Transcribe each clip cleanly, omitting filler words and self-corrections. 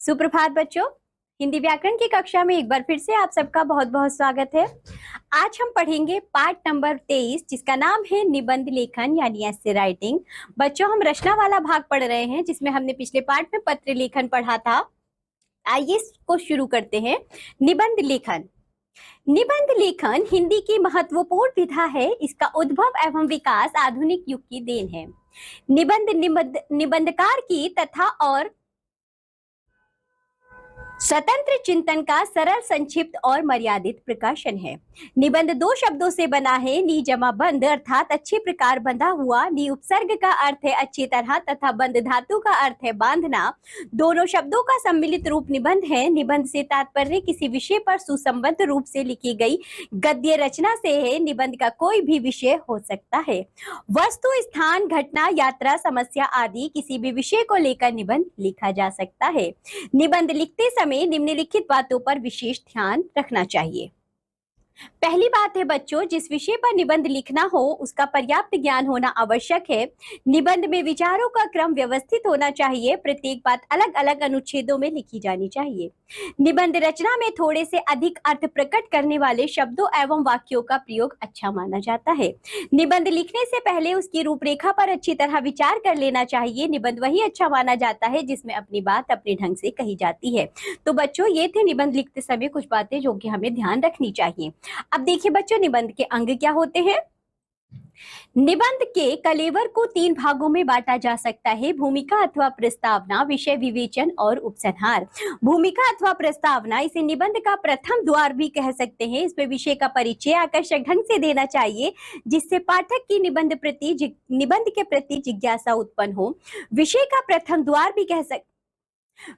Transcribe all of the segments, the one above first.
सुप्रभात बच्चों। हिंदी व्याकरण की कक्षा में एक बार फिर से आप सबका बहुत बहुत स्वागत है। आज हम पढ़ेंगे पाठ नंबर 23 जिसका नाम है निबंध लेखन यानी ऐसे राइटिंग। बच्चों, हम रचना वाला भाग पढ़ रहे हैं जिसमें हमने पिछले पाठ में पत्र लेखन पढ़ा था। आइए इसको शुरू करते हैं। निबंध लेखन। निबंध लेखन हिंदी की महत्वपूर्ण विधा है। इसका उद्भव एवं विकास आधुनिक युग की देन है। निबंधकार की तथा और स्वतंत्र चिंतन का सरल, संक्षिप्त और मर्यादित प्रकाशन है। निबंध दो शब्दों से बना है। नि जमा बंध अर्थात अच्छे प्रकार बंधा हुआ। नि उपसर्ग का अर्थ है अच्छी तरह तथा बंध धातु का अर्थ है बांधना। दोनों शब्दों का सम्मिलित रूप निबंध है। निबंध से तात्पर्य किसी विषय पर सुसंबद्ध रूप से लिखी गई गद्य रचना से है। निबंध का कोई भी विषय हो सकता है। वस्तु, स्थान, घटना, यात्रा, समस्या आदि किसी भी विषय को लेकर निबंध लिखा जा सकता है। निबंध लिखते समय निम्नलिखित बातों पर विशेष ध्यान रखना चाहिए। पहली बात है बच्चों, जिस विषय पर निबंध लिखना हो उसका पर्याप्त ज्ञान होना आवश्यक है। निबंध में विचारों का क्रम व्यवस्थित होना चाहिए। प्रत्येक बात अलग अलग अनुच्छेदों में लिखी जानी चाहिए। निबंध रचना में थोड़े से अधिक अर्थ प्रकट करने वाले शब्दों एवं वाक्यों का प्रयोग अच्छा माना जाता है। निबंध लिखने से पहले उसकी रूपरेखा पर अच्छी तरह विचार कर लेना चाहिए। निबंध वही अच्छा माना जाता है जिसमें अपनी बात अपने ढंग से कही जाती है। तो बच्चों, ये थे निबंध लिखते समय कुछ बातें जो कि हमें ध्यान रखनी चाहिए। अब देखिए बच्चों, निबंध के अंग क्या होते हैं। निबंध के कलेवर को 3 भागों में बांटा जा सकता है। भूमिका अथवा प्रस्तावना, विषय विवेचन और उपसंहार। भूमिका अथवा प्रस्तावना, इसे निबंध का प्रथम द्वार भी कह सकते हैं। इसमें विषय का परिचय आकर्षक ढंग से देना चाहिए जिससे पाठक की निबंध के प्रति जिज्ञासा उत्पन्न हो। विषय का प्रथम द्वार भी कह सकते,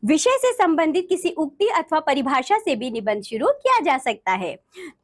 विषय से संबंधित किसी उक्ति अथवा परिभाषा से भी निबंध शुरू किया जा सकता है।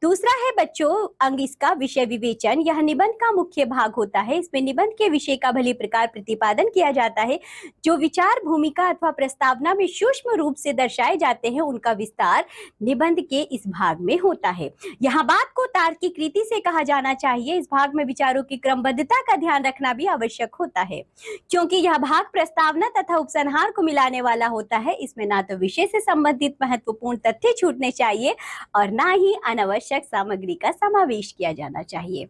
दूसरा है बच्चों अंग इसका विषय विवेचन। यह निबंध का मुख्य भाग होता है। इसमें निबंध के विषय का भली प्रकार प्रतिपादन किया जाता है। जो विचार भूमिका अथवा प्रस्तावना में सूक्ष्म रूप से दर्शाए जाते हैं उनका विस्तार निबंध के इस भाग में होता है। यहाँ बात को तार्किक रीति से कहा जाना चाहिए। इस भाग में विचारों की क्रमबद्धता का ध्यान रखना भी आवश्यक होता है क्योंकि यह भाग प्रस्तावना तथा उपसंहार को मिलाने वाला होता है। इसमें ना तो विषय से संबंधित महत्वपूर्ण तथ्य छूटने चाहिए और ना ही अनावश्यक सामग्री का समावेश किया जाना चाहिए।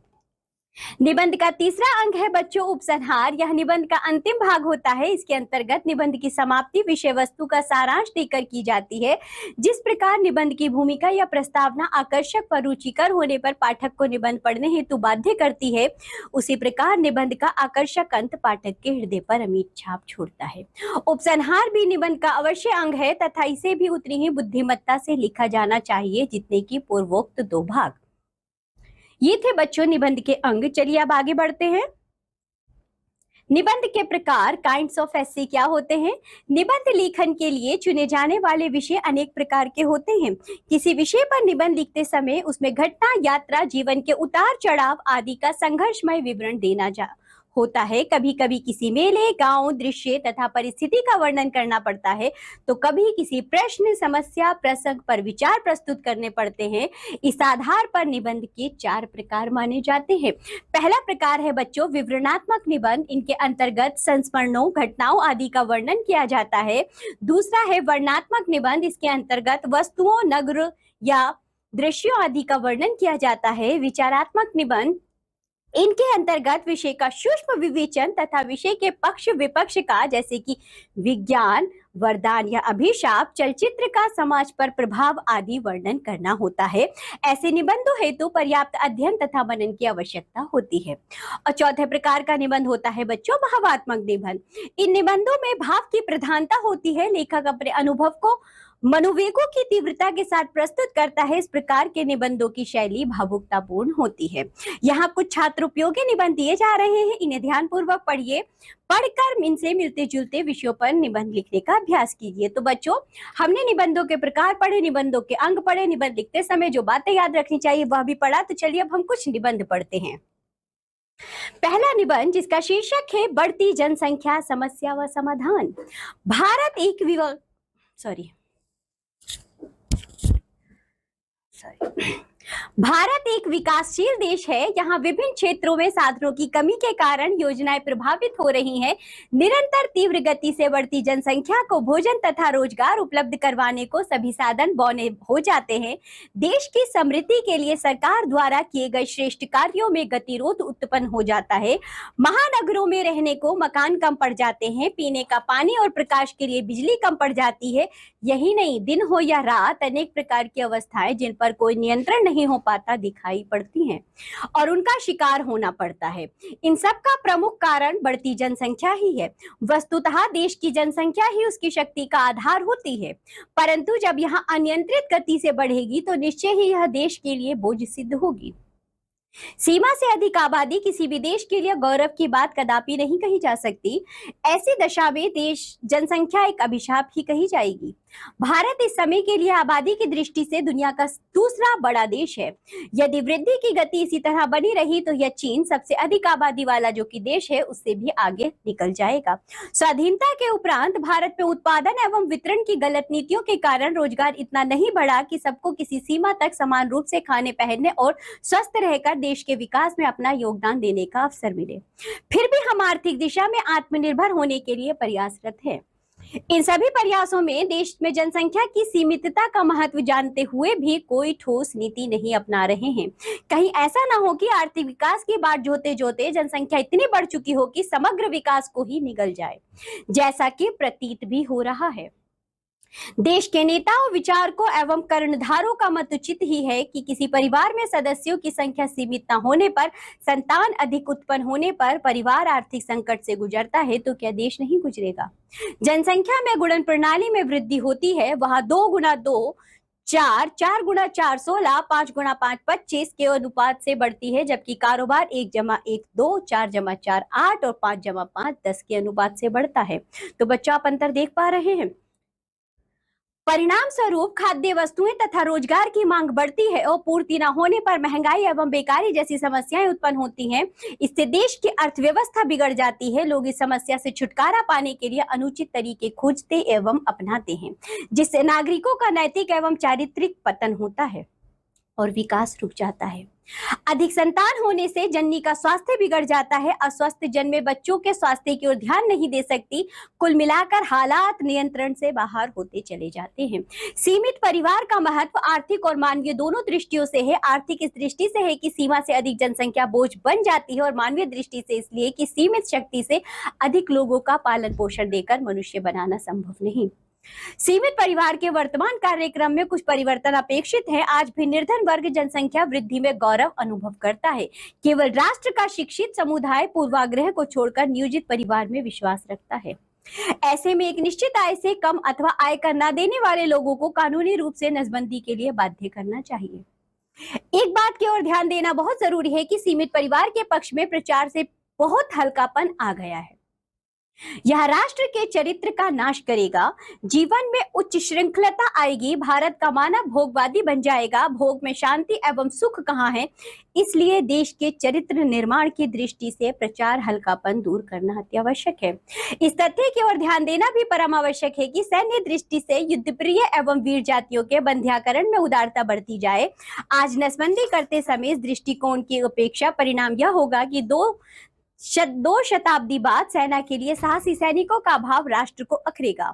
निबंध का तीसरा अंग है बच्चों उपसंहार। यह निबंध का अंतिम भाग होता है। इसके अंतर्गत निबंध की समाप्ति विषय वस्तु का सारांश देकर की जाती है। जिस प्रकार निबंध की भूमिका या प्रस्तावना आकर्षक व रुचिकर होने पर पाठक को निबंध पढ़ने हेतु बाध्य करती है, उसी प्रकार निबंध का आकर्षक अंत पाठक के हृदय पर अमिट छाप छोड़ता है। उपसंहार भी निबंध का अवश्य अंग है तथा इसे भी उतनी ही बुद्धिमत्ता से लिखा जाना चाहिए जितने की पूर्वोक्त 2 भाग। ये थे बच्चों निबंध के अंग। चलिए अब आगे बढ़ते हैं। निबंध के प्रकार, काइंड्स ऑफ एसे क्या होते हैं। निबंध लेखन के लिए चुने जाने वाले विषय अनेक प्रकार के होते हैं। किसी विषय पर निबंध लिखते समय उसमें घटना, यात्रा, जीवन के उतार चढ़ाव आदि का संघर्षमय विवरण देना होता है। कभी कभी किसी मेले, गांव, दृश्य तथा परिस्थिति का वर्णन करना पड़ता है तो कभी किसी प्रश्न, समस्या, प्रसंग पर विचार प्रस्तुत करने पड़ते हैं। इस आधार पर निबंध के 4 प्रकार माने जाते हैं। पहला प्रकार है बच्चों विवरणात्मक निबंध। इनके अंतर्गत संस्मरणों, घटनाओं आदि का वर्णन किया जाता है। दूसरा है वर्णनात्मक निबंध। इसके अंतर्गत वस्तुओं, नगर या दृश्यों आदि का वर्णन किया जाता है। विचारात्मक निबंध, इनके अंतर्गत विषय का सूक्ष्म विवेचन तथा विषय के पक्ष विपक्ष का, जैसे कि विज्ञान, वरदान या अभिशाप, चलचित्र का समाज पर प्रभाव आदि वर्णन करना होता है। ऐसे निबंधों हेतु पर्याप्त अध्ययन तथा मनन की आवश्यकता होती है। और चौथे प्रकार का निबंध होता है बच्चों भावात्मक निबंध। इन निबंधों में भाव की प्रधानता होती है। लेखक अपने अनुभव को मनोवेगों की तीव्रता के साथ प्रस्तुत करता है। इस प्रकार के निबंधों की शैली भावुकतापूर्ण होती है। यहाँ कुछ छात्र उपयोगी निबंध दिए जा रहे हैं, इन्हें ध्यानपूर्वक पढ़िए। पढ़कर इनसे मिलते जुलते विषयों पर निबंध लिखने का अभ्यास कीजिए। तो बच्चों, हमने निबंधों के प्रकार पढ़े, निबंधों के अंग पढ़े, निबंध लिखते समय जो बातें याद रखनी चाहिए वह भी पढ़ा। तो चलिए अब हम कुछ निबंध पढ़ते हैं। पहला निबंध जिसका शीर्षक है बढ़ती जनसंख्या, समस्या व समाधान। भारत एक भारत एक विकासशील देश है। यहाँ विभिन्न क्षेत्रों में साधनों की कमी के कारण योजनाएं प्रभावित हो रही हैं। निरंतर तीव्र गति से बढ़ती जनसंख्या को भोजन तथा रोजगार उपलब्ध करवाने को सभी साधन बौने हो जाते हैं। देश की समृद्धि के लिए सरकार द्वारा किए गए श्रेष्ठ कार्यों में गतिरोध उत्पन्न हो जाता है। महानगरों में रहने को मकान कम पड़ जाते हैं, पीने का पानी और प्रकाश के लिए बिजली कम पड़ जाती है। यही नहीं, दिन हो या रात अनेक प्रकार की अवस्थाएं जिन पर कोई नियंत्रण नहीं हो पाता दिखाई पड़ती हैं और उनका शिकार होना पड़ता है। इन सब का प्रमुख कारण बढ़ती जनसंख्या ही है। वस्तुतः देश की जनसंख्या ही उसकी शक्ति का आधार होती है, परंतु जब यह अनियंत्रित गति से बढ़ेगी तो निश्चय ही यह देश के लिए बोझ सिद्ध होगी। सीमा से अधिक आबादी किसी भी देश के लिए गौरव की बात कदापि नहीं कही जा सकती। ऐसी दशा में देश जनसंख्या एक अभिशाप ही कही जाएगी। भारत इस समय के लिए आबादी की दृष्टि से दुनिया का दूसरा बड़ा देश है। यदि वृद्धि की गति इसी तरह बनी रही तो यह चीन सबसे अधिक आबादी वाला जो कि देश है उससे भी आगे निकल जाएगा। स्वाधीनता के उपरांत भारत में उत्पादन एवं वितरण की गलत नीतियों के कारण रोजगार इतना नहीं बढ़ा कि सबको किसी सीमा तक समान रूप से खाने पहनने और स्वस्थ रहकर देश के विकास में अपना योगदान देने का अवसर मिले। फिर भी हम आर्थिक दिशा में आत्मनिर्भर होने के लिए प्रयासरत हैं। इन सभी प्रयासों में देश में जनसंख्या की सीमितता का महत्व जानते हुए भी कोई ठोस नीति नहीं अपना रहे हैं। कहीं ऐसा ना हो कि आर्थिक विकास की बात जोते जोते जनसंख्या इतनी बढ़ चुकी हो कि समग्र विकास को ही निगल जाए, जैसा कि प्रतीत भी हो रहा है। देश के नेताओं, विचारकों एवं कर्णधारों का मत उचित ही है कि किसी परिवार में सदस्यों की संख्या सीमित न होने पर, संतान अधिक उत्पन्न होने पर परिवार आर्थिक संकट से गुजरता है तो क्या देश नहीं गुजरेगा। जनसंख्या में गुणन प्रणाली में वृद्धि होती है, वहां 2 गुना 2 4, 4 गुना 4 16, 5 गुना 5 25 के अनुपात से बढ़ती है, जबकि कारोबार 1 जमा 1 2, 4 जमा 4 8 और 5 जमा 5 10 के अनुपात से बढ़ता है। तो बच्चों, आप अंतर देख पा रहे हैं। परिणाम स्वरूप खाद्य वस्तुएं तथा रोजगार की मांग बढ़ती है और पूर्ति न होने पर महंगाई एवं बेकारी जैसी समस्याएं उत्पन्न होती हैं। इससे देश की अर्थव्यवस्था बिगड़ जाती है। लोग इस समस्या से छुटकारा पाने के लिए अनुचित तरीके खोजते एवं अपनाते हैं, जिससे नागरिकों का नैतिक एवं चारित्रिक पतन होता है और विकास रुक जाता है। अधिक संतान होने से जननी का स्वास्थ्य बिगड़ जाता है। अस्वस्थ जन्मे बच्चों के स्वास्थ्य की ओर ध्यान नहीं दे सकती। कुल मिलाकर हालात नियंत्रण से बाहर होते चले जाते हैं। सीमित परिवार का महत्व आर्थिक और मानवीय दोनों दृष्टियों से है। आर्थिक इस दृष्टि से है कि सीमा से अधिक जनसंख्या बोझ बन जाती है और मानवीय दृष्टि से इसलिए कि सीमित शक्ति से अधिक लोगों का पालन पोषण देकर मनुष्य बनाना संभव नहीं। सीमित परिवार के वर्तमान कार्यक्रम में कुछ परिवर्तन अपेक्षित है। आज भी निर्धन वर्ग जनसंख्या वृद्धि में गौरव अनुभव करता है। केवल राष्ट्र का शिक्षित समुदाय पूर्वाग्रह को छोड़कर नियोजित परिवार में विश्वास रखता है। ऐसे में एक निश्चित आय से कम अथवा आय कर न देने वाले लोगों को कानूनी रूप से नसबंदी के लिए बाध्य करना चाहिए। एक बात की ओर ध्यान देना बहुत जरूरी है कि सीमित परिवार के पक्ष में प्रचार से बहुत हल्कापन आ गया है। यह राष्ट्र के चरित्र का नाश करेगा। जीवन में उच्च श्रृंखलता आएगी। भारत का मानव भोगवादी बन जाएगा। भोग में शांति एवं सुख कहाँ है। इसलिए देश के चरित्र निर्माण की दृष्टि से प्रचार हल्कापन दूर करना अत्यावश्यक है। इस तथ्य की ओर ध्यान देना भी परम आवश्यक है कि सैन्य दृष्टि से युद्धप्रिय एवं वीर जातियों के बंध्याकरण में उदारता बढ़ती जाए। आज नसबंदी करते समय इस दृष्टिकोण की अपेक्षा परिणाम यह होगा कि दो शताब्दी बाद सेना के लिए साहसी सैनिकों का अभाव राष्ट्र को अखरेगा।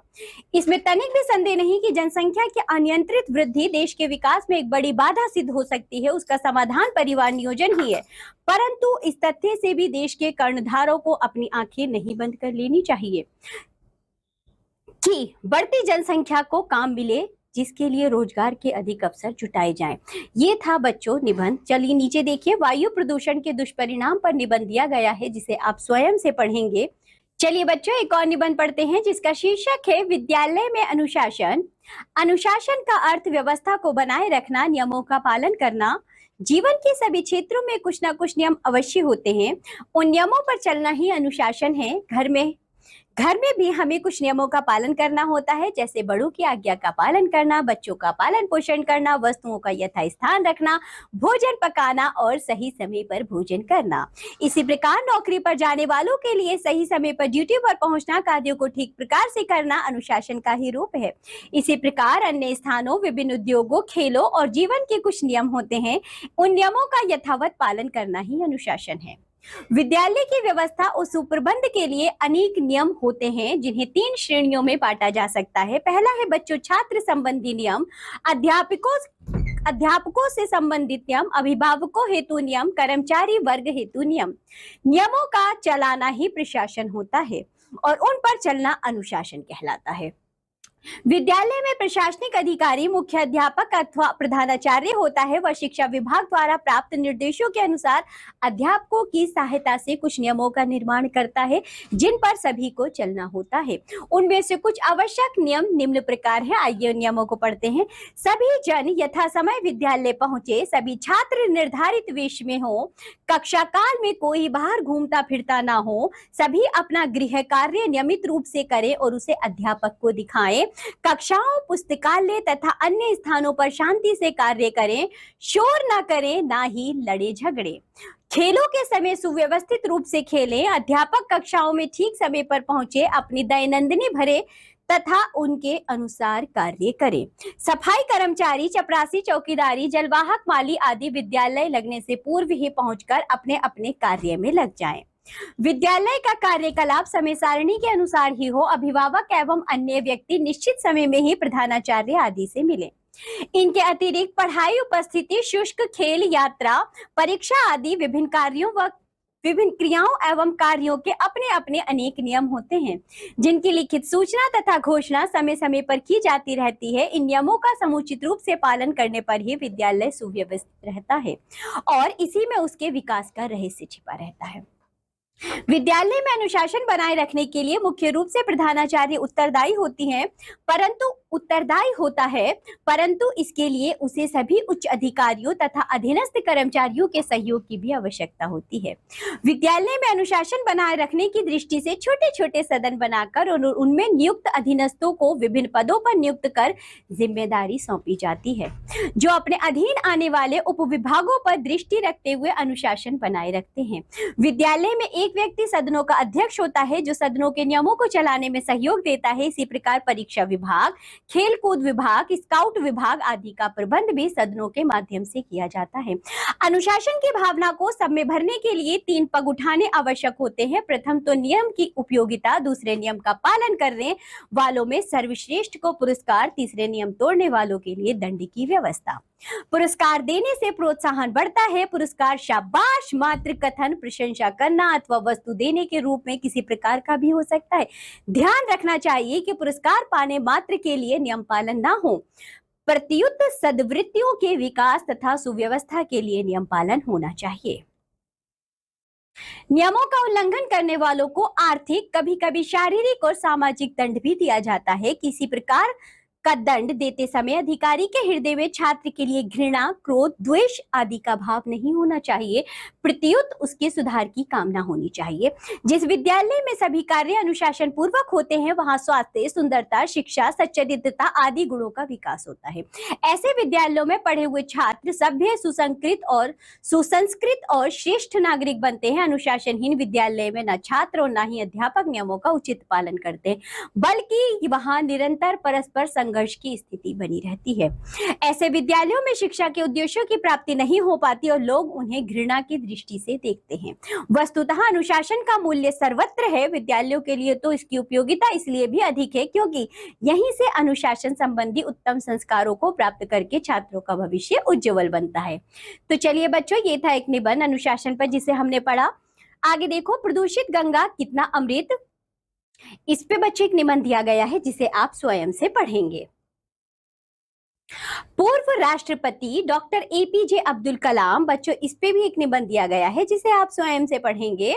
इसमें तनिक भी संदेह नहीं कि जनसंख्या की अनियंत्रित वृद्धि देश के विकास में एक बड़ी बाधा सिद्ध हो सकती है। उसका समाधान परिवार नियोजन ही है, परंतु इस तथ्य से भी देश के कर्णधारों को अपनी आंखें नहीं बंद कर लेनी चाहिए कि बढ़ती जनसंख्या को काम मिले, जिसके लिए रोजगार के अधिक अवसर जुटाए जाएं। ये था बच्चों निबंध। चलिए नीचे देखिए, वायु प्रदूषण के दुष्परिणाम पर निबंध दिया गया है, जिसे आप स्वयं से पढ़ेंगे। चलिए बच्चों, एक और निबंध पढ़ते हैं जिसका शीर्षक है विद्यालय में अनुशासन। अनुशासन का अर्थ व्यवस्था को बनाए रखना, नियमों का पालन करना। जीवन के सभी क्षेत्रों में कुछ ना कुछ नियम अवश्य होते हैं। उन नियमों पर चलना ही अनुशासन है। घर में घर में भी हमें कुछ नियमों का पालन करना होता है, जैसे बड़ों की आज्ञा का पालन करना, बच्चों का पालन पोषण करना, वस्तुओं का यथास्थान रखना, भोजन पकाना और सही समय पर भोजन करना। इसी प्रकार नौकरी पर जाने वालों के लिए सही समय पर ड्यूटी पर पहुंचना, कार्यों को ठीक प्रकार से करना अनुशासन का ही रूप है। इसी प्रकार अन्य स्थानों, विभिन्न उद्योगों, खेलों और जीवन के कुछ नियम होते हैं, उन नियमों का यथावत पालन करना ही अनुशासन है। विद्यालय की व्यवस्था और सुप्रबंध के लिए अनेक नियम होते हैं, जिन्हें 3 श्रेणियों में बांटा जा सकता है। पहला है बच्चों छात्र संबंधी नियम, अध्यापकों से संबंधित नियम, अभिभावकों हेतु नियम, कर्मचारी वर्ग हेतु नियम। नियमों का चलाना ही प्रशासन होता है और उन पर चलना अनुशासन कहलाता है। विद्यालय में प्रशासनिक अधिकारी मुख्य अध्यापक अथवा प्रधानाचार्य होता है। वह शिक्षा विभाग द्वारा प्राप्त निर्देशों के अनुसार अध्यापकों की सहायता से कुछ नियमों का निर्माण करता है, जिन पर सभी को चलना होता है। उनमें से कुछ आवश्यक नियम निम्न प्रकार है। आइए नियमों को पढ़ते हैं। सभी जन यथा समय विद्यालय पहुंचे, सभी छात्र निर्धारित वेश में हो, कक्षा काल में कोई बाहर घूमता फिरता ना हो, सभी अपना गृह कार्य नियमित रूप से करें और उसे अध्यापक को दिखाएं, कक्षाओं, पुस्तकालय तथा अन्य स्थानों पर शांति से कार्य करें, शोर ना करें, ना ही लड़े झगड़े। खेलों के समय सुव्यवस्थित रूप से खेलें, अध्यापक कक्षाओं में ठीक समय पर पहुंचे, अपनी दैनंदिनी भरे तथा उनके अनुसार कार्य करें। सफाई कर्मचारी, चपरासी, चौकीदारी, जलवाहक, माली आदि विद्यालय लगने से पूर्व ही पहुंचकर अपने अपने कार्य में लग जाएं। विद्यालय का कार्यकलाप समय सारणी के अनुसार ही हो। अभिभावक एवं अन्य व्यक्ति निश्चित समय में ही प्रधानाचार्य आदि से मिले। इनके अतिरिक्त पढ़ाई, उपस्थिति, शुष्क, खेल, यात्रा, परीक्षा आदि विभिन्न कार्यों व विभिन्न क्रियाओं एवं कार्यों के अपने अपने अनेक नियम होते हैं, जिनकी लिखित सूचना तथा घोषणा समय समय पर की जाती रहती है। इन नियमों का समुचित रूप से पालन करने पर ही विद्यालय सुव्यवस्थित रहता है और इसी में उसके विकास का रहस्य छिपा रहता है। विद्यालय में अनुशासन बनाए रखने के लिए मुख्य रूप से प्रधानाचार्य उत्तरदायी होता है, परंतु इसके लिए उसे सभी उच्च अधिकारियों तथा अधीनस्थ कर्मचारियों के सहयोग की भी आवश्यकता होती है। विद्यालय में अनुशासन बनाए रखने की दृष्टि से छोटे छोटे सदन बनाकर और उनमें नियुक्त अधीनस्थों को विभिन्न पदों पर नियुक्त कर जिम्मेदारी सौंपी जाती है, जो अपने अधीन आने वाले उपविभागों पर दृष्टि रखते हुए अनुशासन बनाए रखते हैं। विद्यालय में एक व्यक्ति सदनों का अध्यक्ष होता है, जो सदनों के नियमों को चलाने में सहयोग देता है। इसी प्रकार परीक्षा विभाग, खेलकूद विभाग, स्काउट विभाग आदि का प्रबंध भी सदनों के माध्यम से किया जाता है। अनुशासन की भावना को सब में भरने के लिए 3 पग उठाने आवश्यक होते हैं। प्रथम तो नियम की उपयोगिता, दूसरे नियम का पालन करने वालों में सर्वश्रेष्ठ को पुरस्कार, तीसरे नियम तोड़ने वालों के लिए दंड की व्यवस्था। पुरस्कार देने से प्रोत्साहन बढ़ता है। पुरस्कार शाबाश मात्र, कथन, प्रशंसा करना अथवा वस्तु देने के रूप में किसी प्रकार का भी हो सकता है। ध्यान रखना चाहिए कि पुरस्कार पाने मात्र के लिए नियम पालन ना हो, प्रत्युत सद्वृत्तियों के विकास तथा सुव्यवस्था के लिए नियम पालन होना चाहिए। नियमों का उल्लंघन करने वालों को आर्थिक, कभी कभी शारीरिक और सामाजिक दंड भी दिया जाता है। किसी प्रकार का दंड देते समय अधिकारी के हृदय में छात्र के लिए घृणा, क्रोध, द्वेष आदि का भाव नहीं होना चाहिए, प्रत्युत उसके सुधार की कामना होनी चाहिए। जिस विद्यालय में सभी कार्य अनुशासन पूर्वक होते हैं, वहां स्वास्थ्य, सुंदरता, शिक्षा, सच्चरित्रता आदि गुणों का विकास होता है। ऐसे विद्यालयों में पढ़े हुए छात्र सभ्य, सुसंस्कृत और श्रेष्ठ नागरिक बनते हैं। अनुशासनहीन विद्यालय में न छात्र और न ही अध्यापक नियमों का उचित पालन करते हैं, बल्कि वहां निरंतर परस्पर संघर्ष की स्थिति बनी रहती है। ऐसे विद्यालयों में शिक्षा के उद्देश्यों की प्राप्ति नहीं हो पाती और लोग उन्हें घृणा की दृष्टि से देखते हैं। वस्तुतः अनुशासन का मूल्य सर्वत्र है। विद्यालयों के लिए तो इसकी उपयोगिता इसलिए भी अधिक है क्योंकि यहीं से अनुशासन संबंधी उत्तम संस्कारों को प्राप्त करके छात्रों का भविष्य उज्जवल बनता है। तो चलिए बच्चों, ये था एक निबंध अनुशासन पर जिसे हमने पढ़ा। आगे देखो, प्रदूषित गंगा कितना अमृत, इस पे बच्चे एक निबंध दिया गया है जिसे आप स्वयं से पढ़ेंगे। पूर्व राष्ट्रपति डॉक्टर एपीजे अब्दुल कलाम, बच्चों इस पे भी एक निबंध दिया गया है जिसे आप स्वयं से पढ़ेंगे।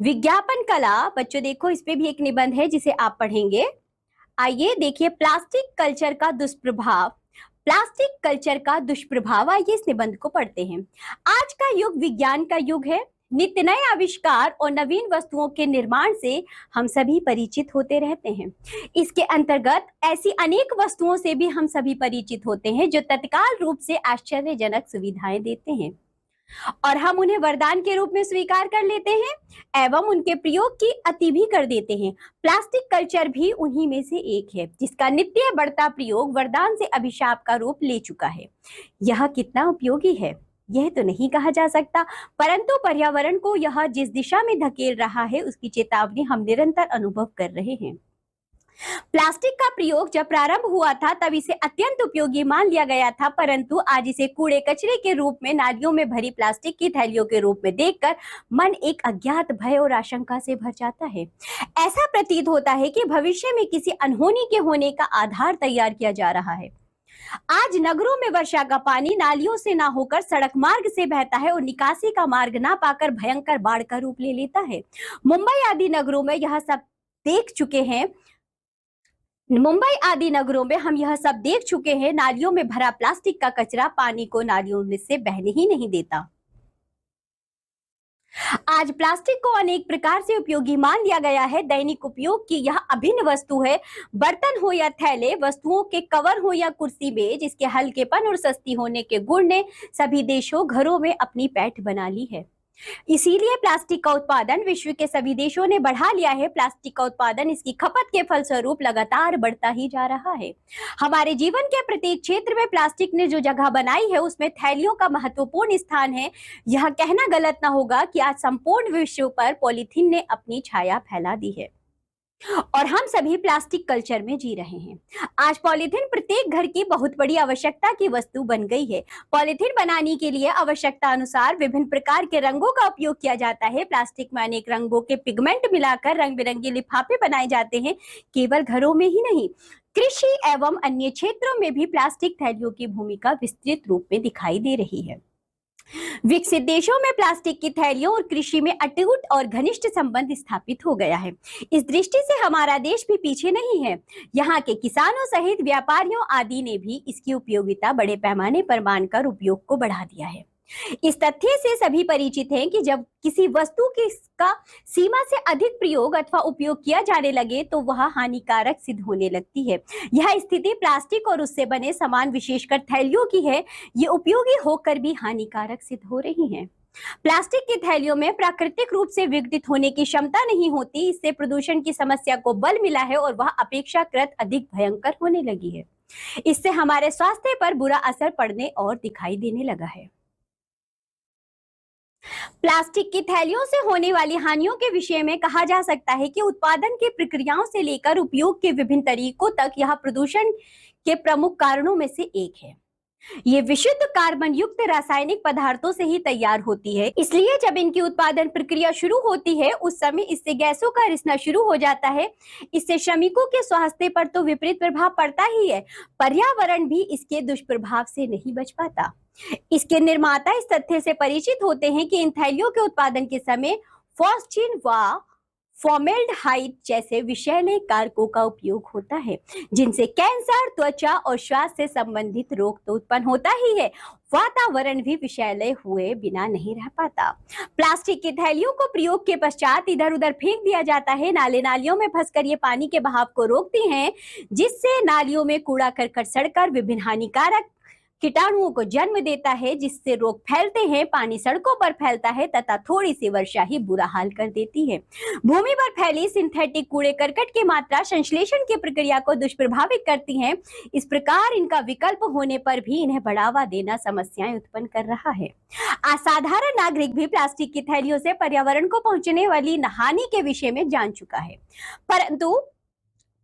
विज्ञापन कला, बच्चों देखो इस पे भी एक निबंध है जिसे आप पढ़ेंगे। आइए देखिए, प्लास्टिक कल्चर का दुष्प्रभाव, आइए इस निबंध को पढ़ते हैं। आज का युग विज्ञान का युग है। नित्य नए आविष्कार और नवीन वस्तुओं के निर्माण से हम सभी परिचित होते रहते हैं। इसके अंतर्गत ऐसी अनेक वस्तुओं से भी हम सभी परिचित होते हैं जो तत्काल रूप से आश्चर्यजनक सुविधाएं देते हैं और हम उन्हें वरदान के रूप में स्वीकार कर लेते हैं एवं उनके प्रयोग की अति भी कर देते हैं। प्लास्टिक कल्चर भी उन्हीं में से एक है जिसका नित्य बढ़ता प्रयोग वरदान से अभिशाप का रूप ले चुका है। यह कितना उपयोगी है यह तो नहीं कहा जा सकता, परंतु पर्यावरण को यह जिस दिशा में धकेल रहा है उसकी चेतावनी हम निरंतर अनुभव कर रहे हैं। प्लास्टिक का प्रयोग जब प्रारंभ हुआ था तब इसे अत्यंत उपयोगी मान लिया गया था, परंतु आज इसे कूड़े कचरे के रूप में नालियों में भरी प्लास्टिक की थैलियों के रूप में देखकर मन एक अज्ञात भय और आशंका से भर जाता है। ऐसा प्रतीत होता है कि भविष्य में किसी अनहोनी के होने का आधार तैयार किया जा रहा है। आज नगरों में वर्षा का पानी नालियों से ना होकर सड़क मार्ग से बहता है और निकासी का मार्ग ना पाकर भयंकर बाढ़ का रूप ले लेता है। मुंबई आदि नगरों में यह सब देख चुके हैं। हम यह सब देख चुके हैं। नालियों में भरा प्लास्टिक का कचरा पानी को नालियों में से बहने ही नहीं देता। आज प्लास्टिक को अनेक प्रकार से उपयोगी मान लिया गया है। दैनिक उपयोग की यह अभिन्न वस्तु है। बर्तन हो या थैले, वस्तुओं के कवर हो या कुर्सी मेज, इसके हल्केपन और सस्ती होने के गुण ने सभी देशों घरों में अपनी पैठ बना ली है। इसीलिए प्लास्टिक का उत्पादन विश्व के सभी देशों ने बढ़ा लिया है। प्लास्टिक का उत्पादन इसकी खपत के फलस्वरूप लगातार बढ़ता ही जा रहा है। हमारे जीवन के प्रत्येक क्षेत्र में प्लास्टिक ने जो जगह बनाई है उसमें थैलियों का महत्वपूर्ण स्थान है। यह कहना गलत ना होगा कि आज संपूर्ण विश्व पर पॉलीथीन ने अपनी छाया फैला दी है और हम सभी प्लास्टिक कल्चर में जी रहे हैं। आज पॉलीथीन प्रत्येक घर की बहुत बड़ी आवश्यकता की वस्तु बन गई है। पॉलीथीन बनाने के लिए आवश्यकता अनुसार विभिन्न प्रकार के रंगों का उपयोग किया जाता है। प्लास्टिक में अनेक रंगों के पिगमेंट मिलाकर रंग बिरंगे लिफाफे बनाए जाते हैं। केवल घरों में ही नहीं, कृषि एवं अन्य क्षेत्रों में भी प्लास्टिक थैलियों की भूमिका विस्तृत रूप में दिखाई दे रही है। विकसित देशों में प्लास्टिक की थैलियों और कृषि में अटूट और घनिष्ठ संबंध स्थापित हो गया है। इस दृष्टि से हमारा देश भी पीछे नहीं है। यहाँ के किसानों सहित व्यापारियों आदि ने भी इसकी उपयोगिता बड़े पैमाने पर मानकर उपयोग को बढ़ा दिया है। इस तथ्य से सभी परिचित हैं कि जब किसी वस्तु का सीमा से अधिक प्रयोग अथवा उपयोग किया जाने लगे तो वह हानिकारक सिद्ध होने लगती है। यह स्थिति प्लास्टिक और उससे बने सामान विशेषकर थैलियों की है। ये उपयोगी होकर भी हानिकारक सिद्ध हो रही हैं। प्लास्टिक की थैलियों में प्राकृतिक रूप से विघटित होने की क्षमता नहीं होती। इससे प्रदूषण की समस्या को बल मिला है और वह अपेक्षाकृत अधिक भयंकर होने लगी है। इससे हमारे स्वास्थ्य पर बुरा असर पड़ने और दिखाई देने लगा है। प्लास्टिक की थैलियों से होने वाली हानियों के विषय में कहा जा सकता है कि उत्पादन की प्रक्रियाओं से लेकर उपयोग के विभिन्न तरीकों तक यह प्रदूषण के प्रमुख कारणों में से एक है। ये विशुद्ध कार्बन युक्त रासायनिक पदार्थों से ही तैयार होती है, इसलिए जब इनकी उत्पादन प्रक्रिया शुरू होती है उस समय इससे गैसों का रिसना शुरू हो जाता है। इससे श्रमिकों के स्वास्थ्य पर तो विपरीत प्रभाव पड़ता ही है, पर्यावरण भी इसके दुष्प्रभाव से नहीं बच पाता। इसके निर्माता इस तथ्य से परिचित होते हैं कि इन थैलियों के उत्पादन के समय फॉस्फीन व फॉर्मेल्डिहाइड जैसे विषैले कारकों का उपयोग होता है, जिनसे कैंसर, त्वचा और श्वास से संबंधित रोग तो उत्पन्न होता ही है, वातावरण भी विषैले हुए बिना नहीं रह पाता। प्लास्टिक की थैलियों को प्रयोग के पश्चात इधर उधर फेंक दिया जाता है। नाले नालियों में फंसकर ये पानी के बहाव को रोकती हैं, जिससे नालियों में कूड़ा करकट सड़कर विभिन्न हानिकारक कीटाणुओं को जन्म देता है, जिससे रोग फैलते हैं। पानी सड़कों पर फैलता है तथा थोड़ी सी वर्षा ही बुरा हाल कर देती है। भूमि पर फैली सिंथेटिक कूड़े करकट की मात्रा संश्लेषण की प्रक्रिया को दुष्प्रभावित करती है। इस प्रकार इनका विकल्प होने पर भी इन्हें बढ़ावा देना समस्याएं उत्पन्न कर रहा है। असाधारण नागरिक भी प्लास्टिक की थैलियों से पर्यावरण को पहुंचने वाली हानि के विषय में जान चुका है, परंतु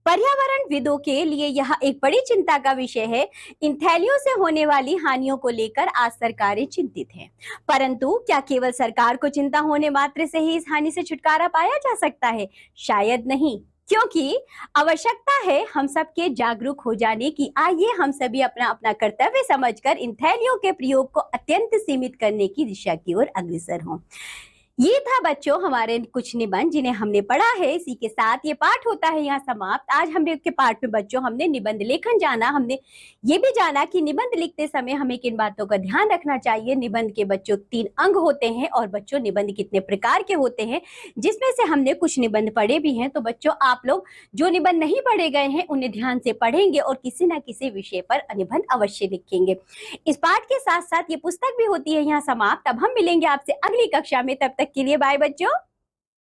पर्यावरणविदों के लिए यह एक बड़ी चिंता का विषय है। इन थैलियों से होने वाली हानियों को लेकर आज सरकारें चिंतित हैं, परंतु क्या केवल सरकार को चिंता होने मात्र से ही इस हानि से छुटकारा पाया जा सकता है? शायद नहीं, क्योंकि आवश्यकता है हम सबके जागरूक हो जाने की। आइए हम सभी अपना अपना कर्तव्य समझकर इन थैलियों के प्रयोग को अत्यंत सीमित करने की दिशा की ओर अग्रसर हों। ये था बच्चों हमारे कुछ निबंध जिन्हें हमने पढ़ा है। इसी के साथ ये पाठ होता है यहाँ समाप्त। आज हमने के पाठ में बच्चों हमने निबंध लेखन जाना। हमने ये भी जाना कि निबंध लिखते समय हमें किन बातों का ध्यान रखना चाहिए। निबंध के बच्चों 3 अंग होते हैं और बच्चों निबंध कितने प्रकार के होते हैं, जिसमें से हमने कुछ निबंध पढ़े भी हैं। तो बच्चों आप लोग जो निबंध नहीं पढ़े गए हैं उन्हें ध्यान से पढ़ेंगे और किसी न किसी विषय पर निबंध अवश्य लिखेंगे। इस पाठ के साथ साथ ये पुस्तक भी होती है यहाँ समाप्त। अब हम मिलेंगे आपसे अगली कक्षा में, तब तक के लिए बाय बच्चों।